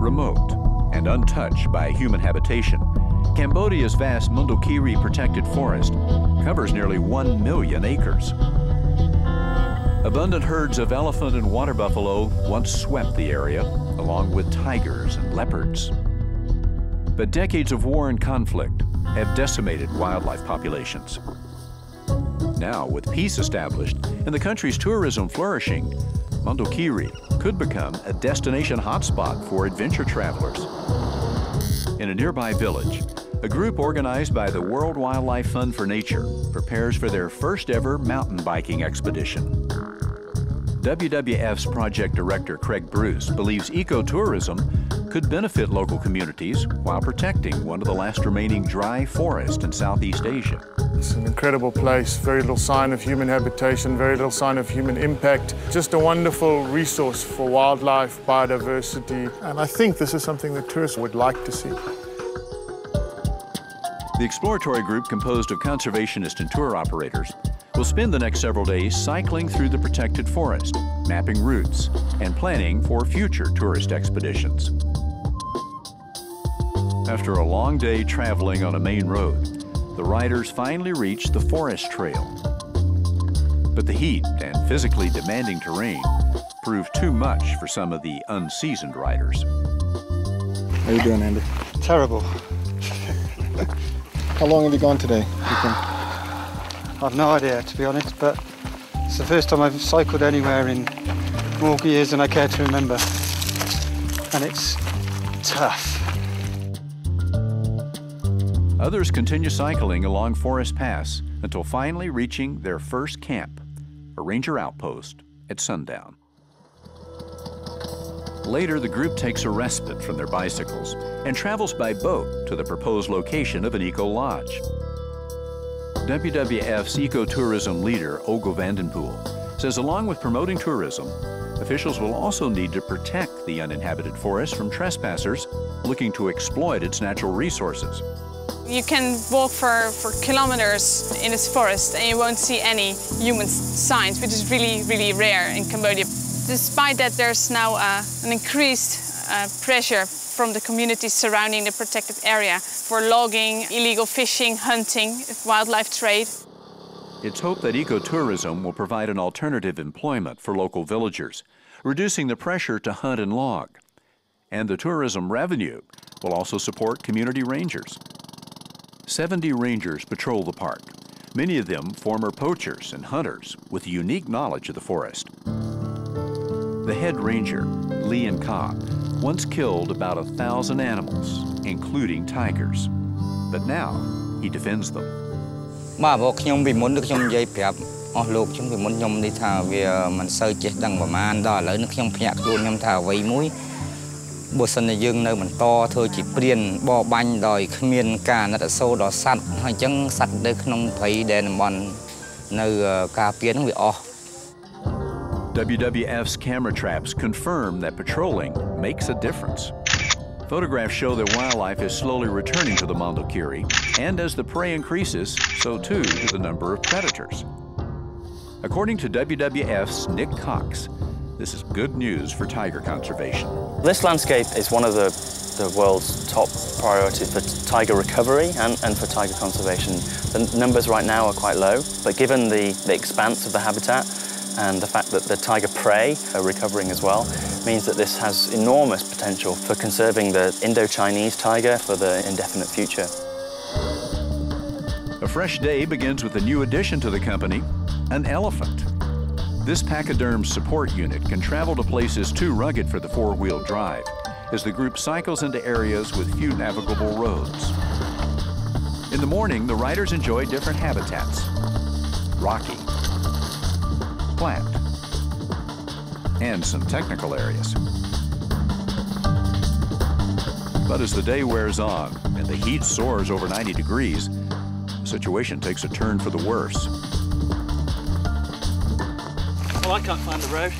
Remote and untouched by human habitation, Cambodia's vast Mondulkiri protected forest covers nearly 1 million acres. Abundant herds of elephant and water buffalo once swept the area, along with tigers and leopards. But decades of war and conflict have decimated wildlife populations. Now, with peace established and the country's tourism flourishing, Mondulkiri could become a destination hotspot for adventure travelers. In a nearby village, a group organized by the World Wildlife Fund for Nature prepares for their first ever mountain biking expedition. WWF's project director, Craig Bruce, believes ecotourism could benefit local communities while protecting one of the last remaining dry forests in Southeast Asia. It's an incredible place, very little sign of human habitation, very little sign of human impact. Just a wonderful resource for wildlife, biodiversity, and I think this is something that tourists would like to see. The exploratory group, composed of conservationists and tour operators, will spend the next several days cycling through the protected forest, mapping routes, and planning for future tourist expeditions. After a long day traveling on a main road, the riders finally reach the forest trail. But the heat and physically demanding terrain proved too much for some of the unseasoned riders. How you doing, Andy? Terrible. How long have you gone today? I've no idea, to be honest, but it's the first time I've cycled anywhere in more years than I care to remember. And it's tough. Others continue cycling along Forest Pass until finally reaching their first camp, a ranger outpost at sundown. Later, the group takes a respite from their bicycles and travels by boat to the proposed location of an eco-lodge. WWF's ecotourism leader, Olga Vandenpoel, says along with promoting tourism, officials will also need to protect the uninhabited forest from trespassers looking to exploit its natural resources. You can walk for kilometers in this forest and you won't see any human signs, which is really, really rare in Cambodia. Despite that, there's now an increased pressure from the communities surrounding the protected area for logging, illegal fishing, hunting, wildlife trade. It's hoped that ecotourism will provide an alternative employment for local villagers, reducing the pressure to hunt and log. And the tourism revenue will also support community rangers. 70 rangers patrol the park, many of them former poachers and hunters with unique knowledge of the forest. The head ranger, Lee and Cobb, once killed about 1,000 animals, including tigers. But now, he defends them. WWF's camera traps confirm that patrolling makes a difference. Photographs show that wildlife is slowly returning to the Mondulkiri, and as the prey increases, so too do the number of predators. According to WWF's Nick Cox, this is good news for tiger conservation. This landscape is one of the world's top priorities for tiger recovery and for tiger conservation. The numbers right now are quite low, but given the expanse of the habitat and the fact that the tiger prey are recovering as well, means that this has enormous potential for conserving the Indo-Chinese tiger for the indefinite future. A fresh day begins with a new addition to the company, an elephant. This pachyderm support unit can travel to places too rugged for the four-wheel drive as the group cycles into areas with few navigable roads. In the morning, the riders enjoy different habitats: rocky, flat, and some technical areas. But as the day wears on and the heat soars over 90 degrees, the situation takes a turn for the worse. Well, I can't find the road.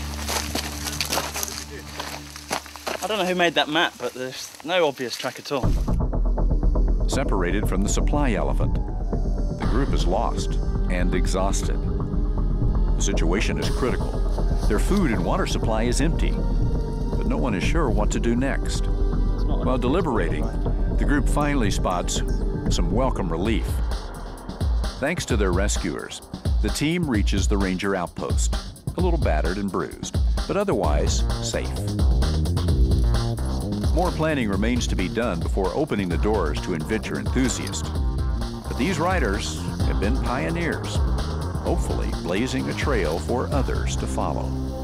I don't know who made that map, but there's no obvious track at all. Separated from the supply elephant, the group is lost and exhausted. The situation is critical. Their food and water supply is empty, but no one is sure what to do next. While deliberating, the group finally spots some welcome relief. Thanks to their rescuers, the team reaches the ranger outpost, a little battered and bruised, but otherwise safe. More planning remains to be done before opening the doors to adventure enthusiasts. But these riders have been pioneers, hopefully blazing a trail for others to follow.